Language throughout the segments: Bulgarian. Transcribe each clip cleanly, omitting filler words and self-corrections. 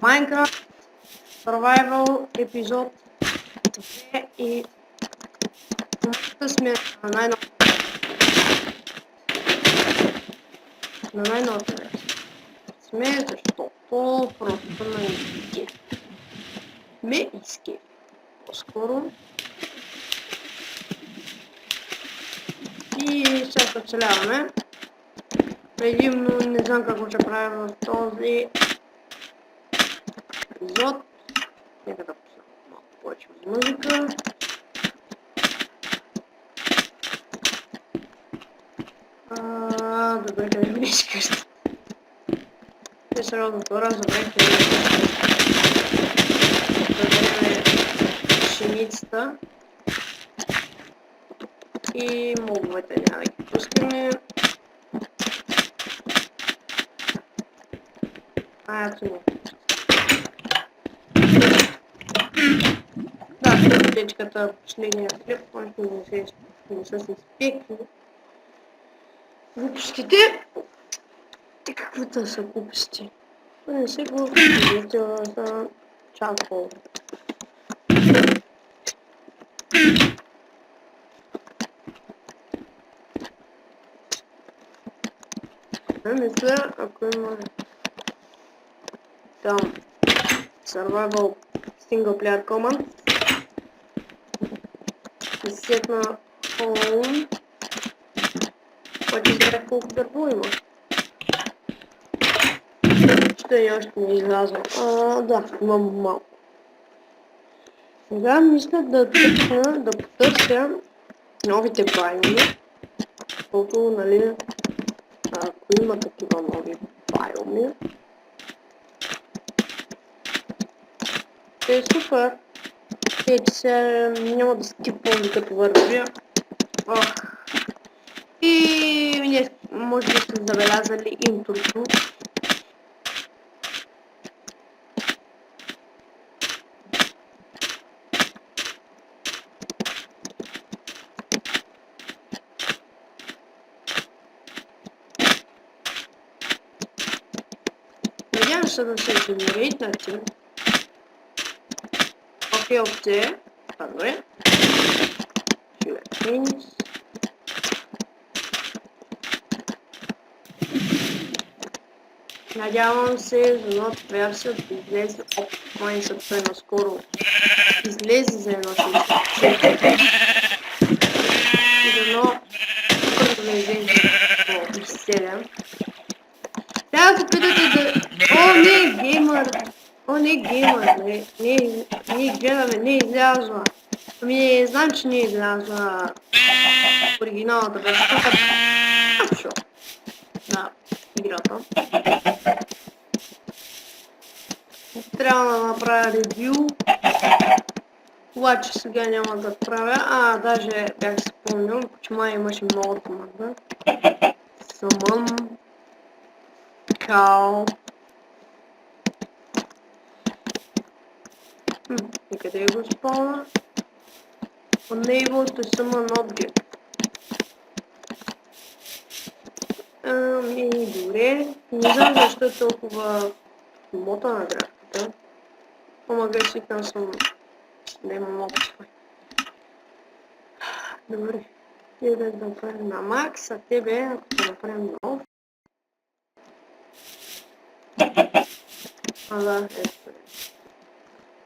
Minecraft Survival епизод 2 и в момента сме на най-новата версия. Сме, защото просто на изки. Ме иски. По-скоро. И сега оцеляваме. Предимно не знам какво ще правя в този епизод. Нека да пусна малко повече музика. Добре, къде ми беше къщата? Те сериозно хора, забравих къде ми беше къщата. Да дадем пшеницата. И мобовете няма да ги пускаме. Ето не. Да, течката последния хлеб, който не са се изпекли. Глупостите. И каквито са глупости. Не се глупости, за чакол. Мисля, ако има там Survival Single Player Command и сетна Home, който избере колко дърво има. Ще и още не излязва. Да, имам малко. Сега мисля да потърся новите байоми, защото, нали, ако има такива нови байоми, е супер. Че се няма да скипвам като вървя. И може да сте забелязали интрото. Надявам се да се генерирате. Окей. Добре. Надявам се за новата версия да излезе. Май съвсем наскоро излезе за едно 64. И дано първо да излезе по 7. Трябва да попитате да... не е геймър! Не гледаме, не е излязла. Ами, знам, че не е излязла оригиналната версия. Шо? На играта. Трябва да направя ревю. Обаче сега няма да правя. Даже бях спомнил, че май имаше много команда. Summon. Cow. И къде го спомня? Unable to summon object. Добре. Не знам защо е толкова мота на графиката. Ама грешикам съм да имам опит. Добре. Тебе да направим на макс, а тебе ако да направим на оф. Да, ето.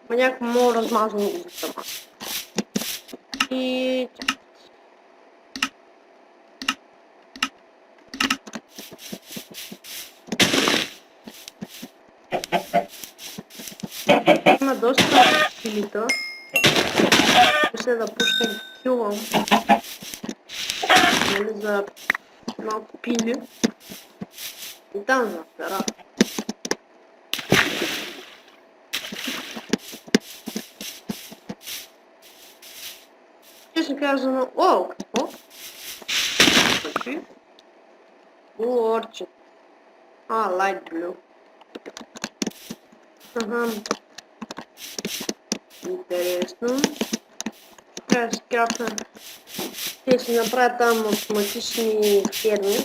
Ма някакво много размазано го сама. И... Има доста пилита. Ще да пускам килвам. Нали, за малко пили. И там за пера. Честно казано, какво? Какви? Blue Orchid. Light blue. Интересно. Трябва да скрафна. Те си направят там автоматични ферми.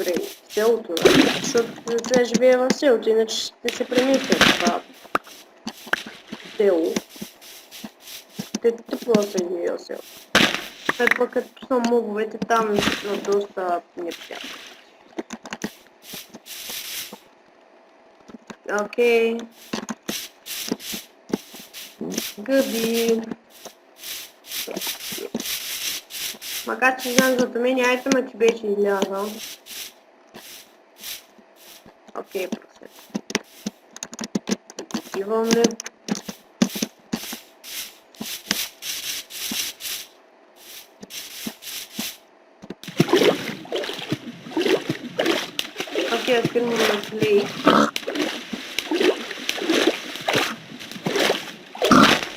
при селото, защото трябва живее в селото, иначе ще се премести от това село. Тъпо се живее в селото. Той пък като са мобовете, там са доста неприятно. Окей. Гъби. Макар че знам, зато мен айтема ти беше излязал. Окей, просет. Отивам ли? Окей, филм на плей.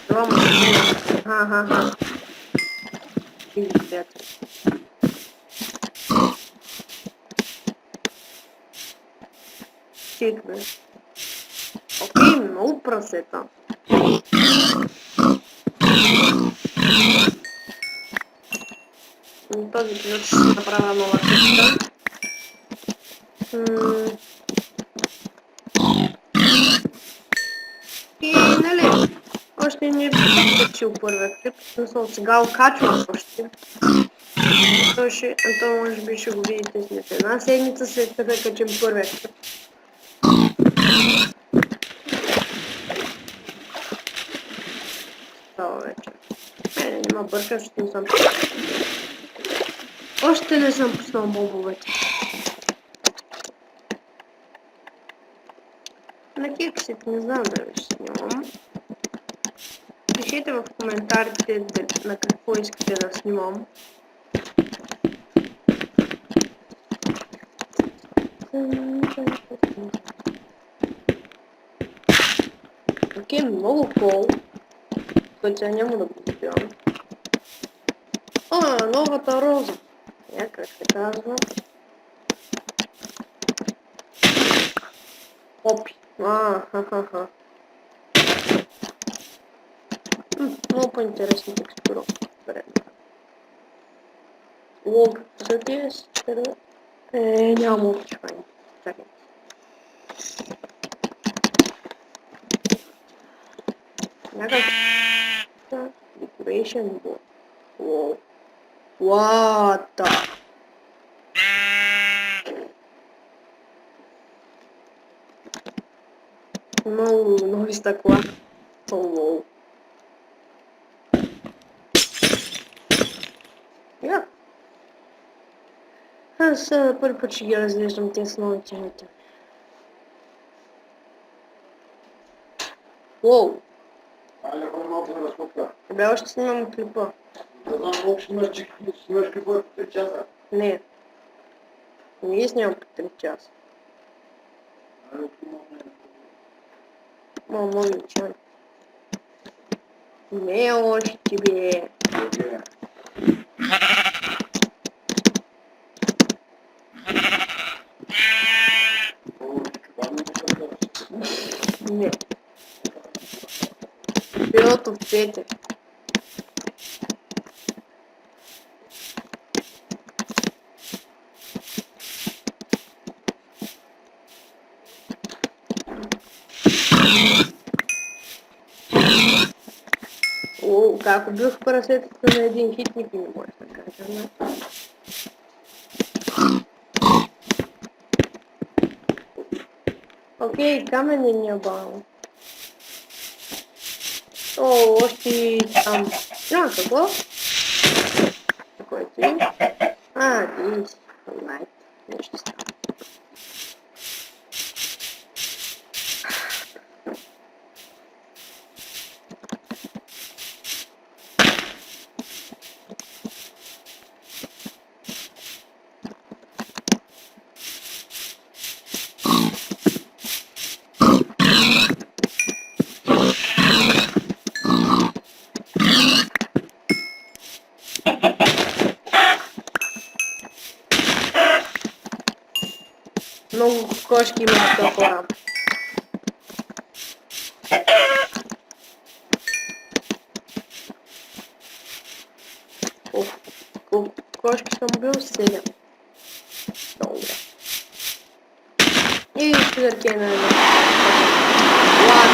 Това му се ха-ха-ха. Види, приятели. Чек, бе. Окей, много прасета. Този епизод ще си направя нова къща. И, нали, още не бих качил първия клип, смисъл сега окачвам още. То може би ще го видите след една седмица, след като качим първия клип. Става вече. Мене не ма бърка, защото не съм пуснал. Още не съм пуснал мобовете. На кексите не знам дали ще снимам. Пишете в коментарите на какво искате да снимам. Окей, много кол, който сега няма да го купявам. Новата роза. Как се казва? Опи. Ха-ха-ха. Много по-интересна текстура. Лог за тези стара. Няма опичване. Чакай. Някак... Decoration board. Wow. What the... Много нови стъкла. Wow. Я. Аз първи път ще ги разглеждам тези новите нити. Уоу. Бе, още снимам клипа. Да знам колко ще снимаш клипа по 3 часа. Не. Не ги снимам по 3 часа. Много чай. Не още бе. Не. Билото в цвете. О, как убих прасетата на един хит, никой не може да каже, не? Окей, каменния бал. О, още там. Какво? Кой си? Ти си. Лайт. Нещо става. Много кошки имат в хора. Колко кошки съм бил? 7. Добре. sugarcane. What?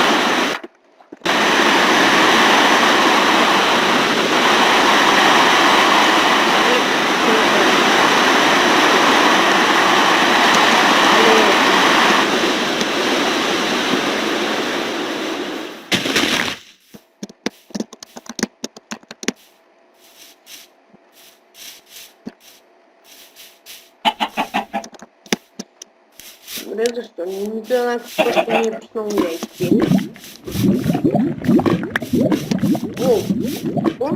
Добре, защо? Нито една просто ми е пуснало яйце. О! О!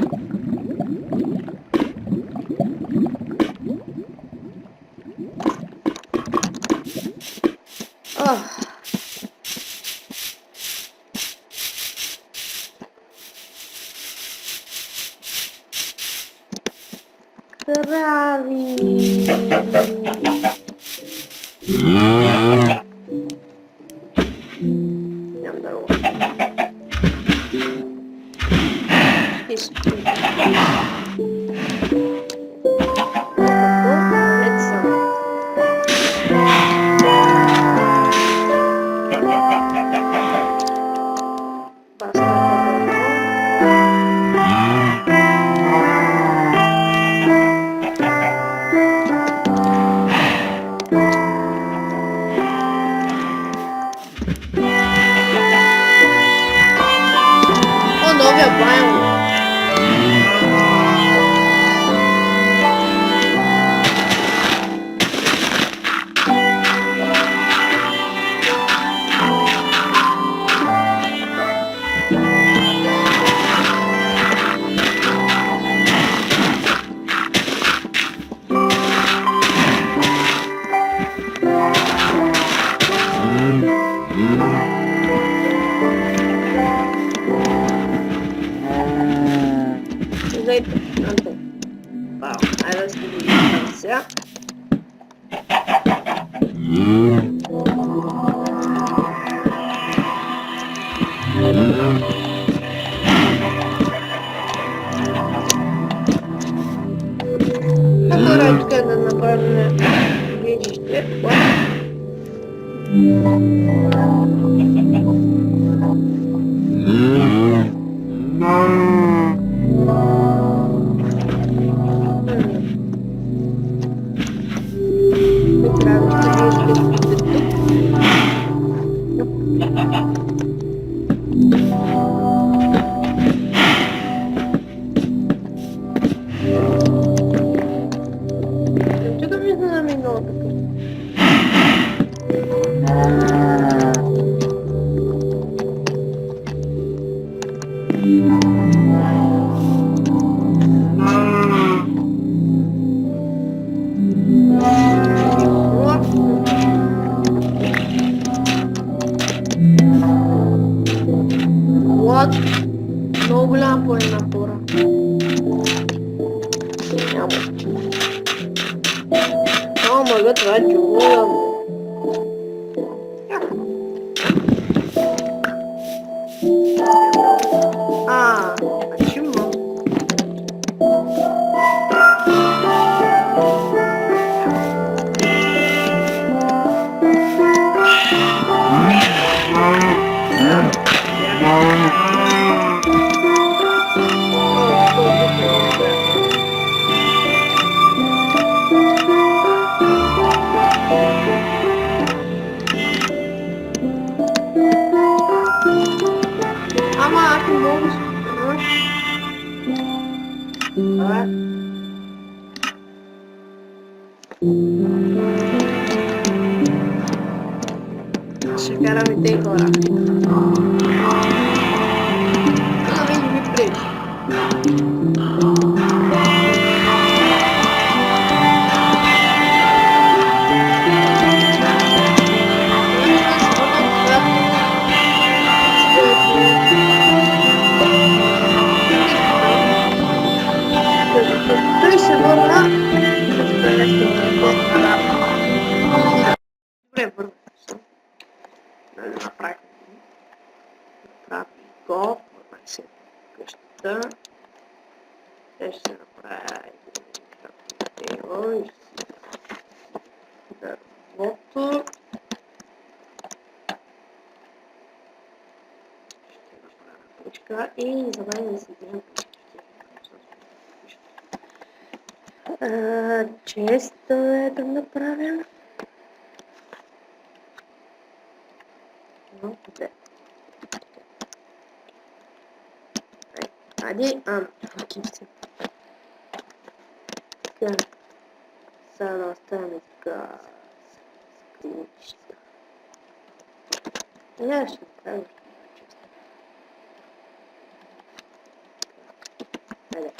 Ах! Крави! Ням да го. О, новия байон! Здравейте, Антон. Вау, айде да си го видим сега. Добре, тук да направим движище. Тук ми знаме много така. What? Много голяма планина пора. Няма. О, мага, това е джунгла. Почему? Ама ако мога ще караме те хора. Това вече ми пречи. Той се върна. Добре, върна се. Да направим. Направи го. Върна се къщата. Те ще се направи дървото. Така, и забравим да си вземем често е да направим. Но, де. Айде, окей се. Така, сега да оставим така скринчета. Не, ще направим често. Айде.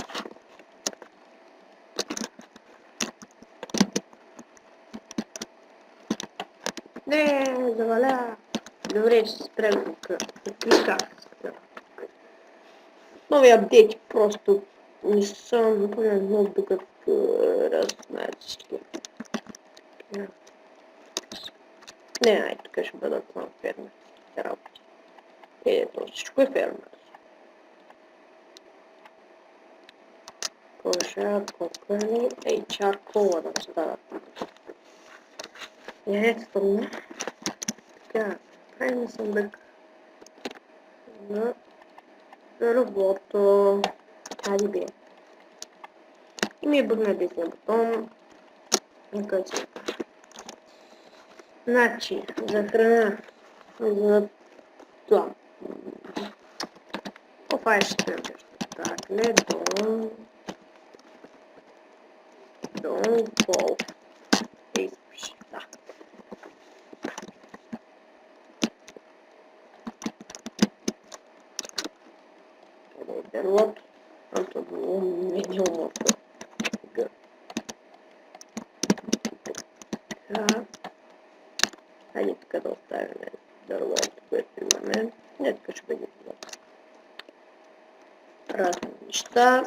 Не, заваля. Добре, ще спрем тук. Клика. Нови апдейти просто не съм напълнен много докато раззнаят всички. Не, тук ще бъдат само фермерските работи. Ето, всичко е фермерско. Кожа, кокани, HR-кола да се дадат. Естествено. Така, правим съндък на работа. Хайде бе. И ми е бъгна десния бутон. Нека си. Значи, за храна, за това. Това ще спрем нещо. Так, не Дон Пол. Ей, спиши, да. Къде е дерлото? Анто било минималното. Така. Хайде така да оставим дърлото, което имаме. Не така ще бъде това. Разни неща.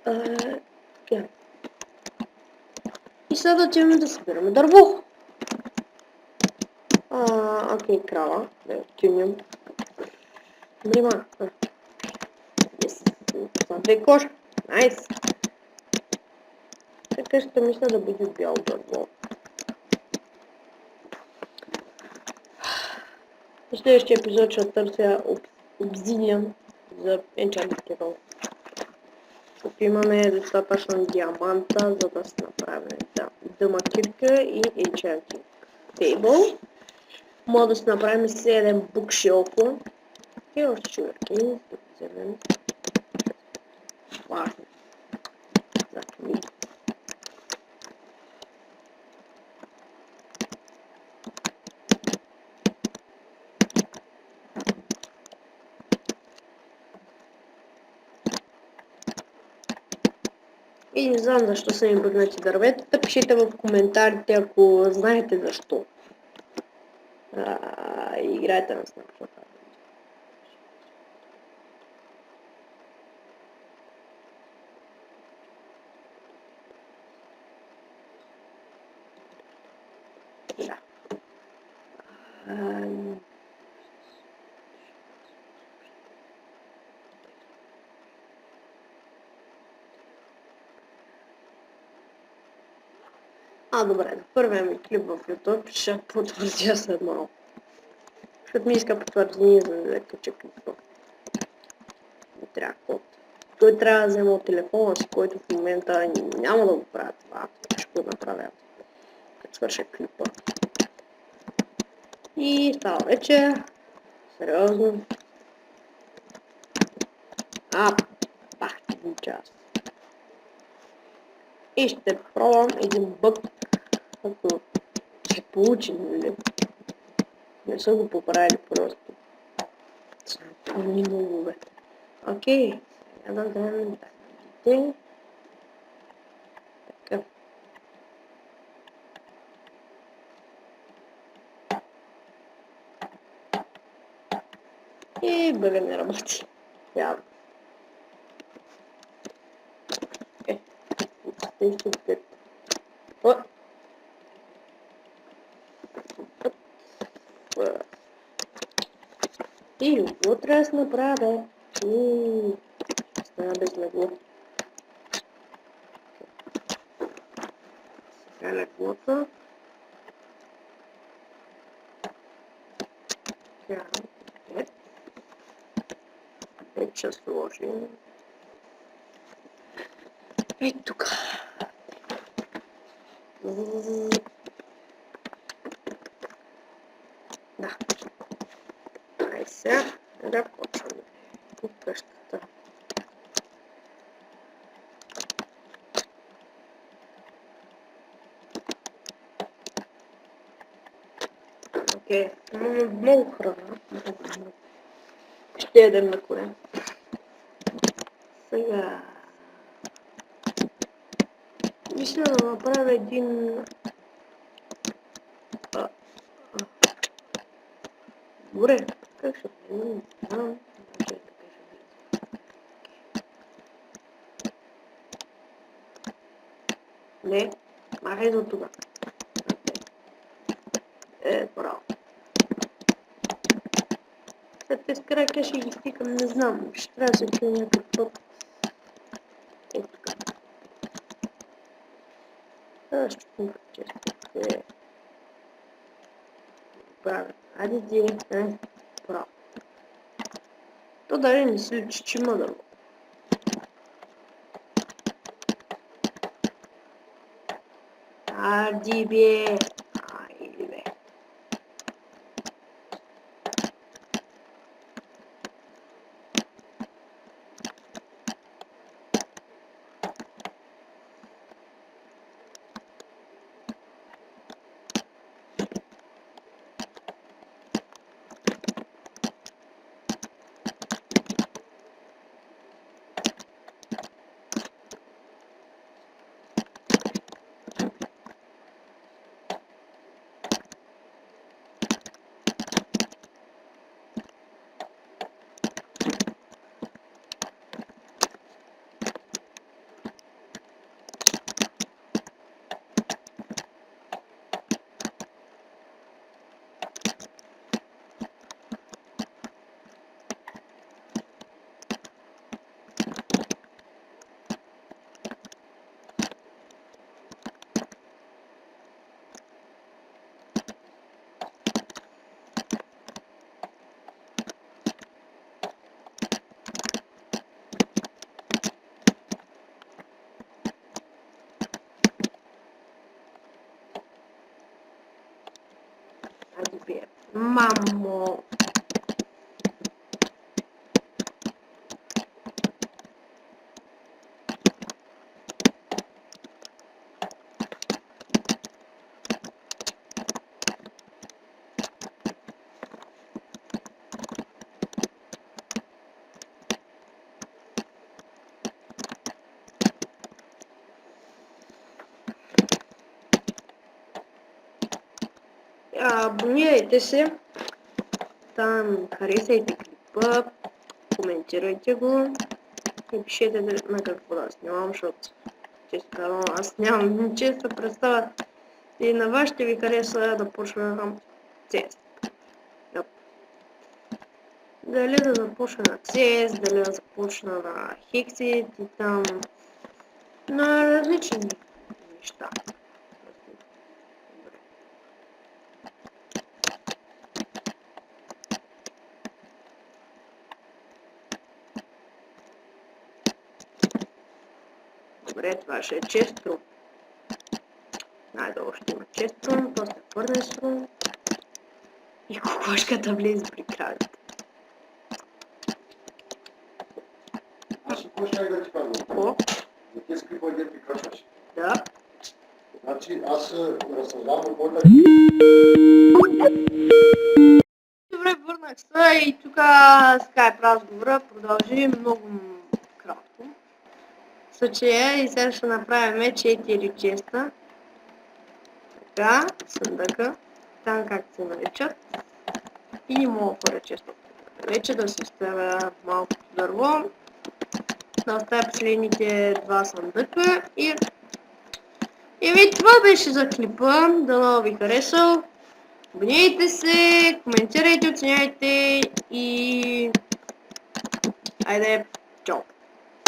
Така. И сега да отиваме да събираме дърво. Окей, крава. Да отиваме. Внима. Yes. Това две кожи. Найс. Така ще мисля да бъде бял дърво. В следващия епизод ще търся обзидиан за енчантите долу. Тук имаме достатъчно диаманта, за да се направим дъмакирка и enchanting table. Може да се направим 7 букшелфа и още шугарки. Да вземем важно за книги. И не знам защо са ми бъгнати дърветата. Пишете в коментарите, ако знаете защо. Играйте на Snapchat. Да. Добре, на първия ми клип в YouTube ще потвърдя след малко. Защото ми иска потвърдение, за да кача клипа. Не трябва код. Той трябва да взема от телефона си, който в момента няма да го правя това. Ще го направя, като свърша клипа. И става вече. Сериозно. Пах, един час. И ще пробвам един бък, като се получи, нали? Не са го поправили просто. Са пълни мълове. Окей, сега да вземем дайте. Така. И бъга не работи. Явно. И легло трябва да се направя. Стана без легло. Сега леглото. Така. Ще сложим. Ей тук. Да. Ай сега да почваме по къщата. Окей, много храна. Ще ядем на коре. Сега... мисля да направя един... Добре, как ще бъде? Не, махай за това. Браво. След тези крака ще ги стикам, не знам. Ще трябва да се чуя някакъв път. Ето така. Ще чукам често. Правя. Айде ти. Браво. То дали не си личи, че има дърво. Ади бе. Айде бе. Мамо. Абонирайте се, там харесайте клипа, коментирайте го и пишете на какво да снимам, защото често казвам, аз нямам честа представа и на вас ще ви хареса да почна CS. Дали да започна на CS, дали да започна на Hexit и там на различни неща. Добре, това ще е често. Най-долу ще има често, после фърнесо и кокошката влезе при кравите. Аз какво ще да ти казвам? Какво? За тези клипове, дето ти качваш. Да. Значи аз разсъждавам на който... Добре, върнах се и тук скайп разговора продължи много кратко. Случая и сега ще направим 4 честа. Така, съндъка, там както се наричат. И не мога първо често. Вече да се оставя малко дърво. Да оставя последните 2 съндъка и ви това беше за клипа. Дано ви харесал. Абонирайте се, коментирайте, оценяйте и... Айде!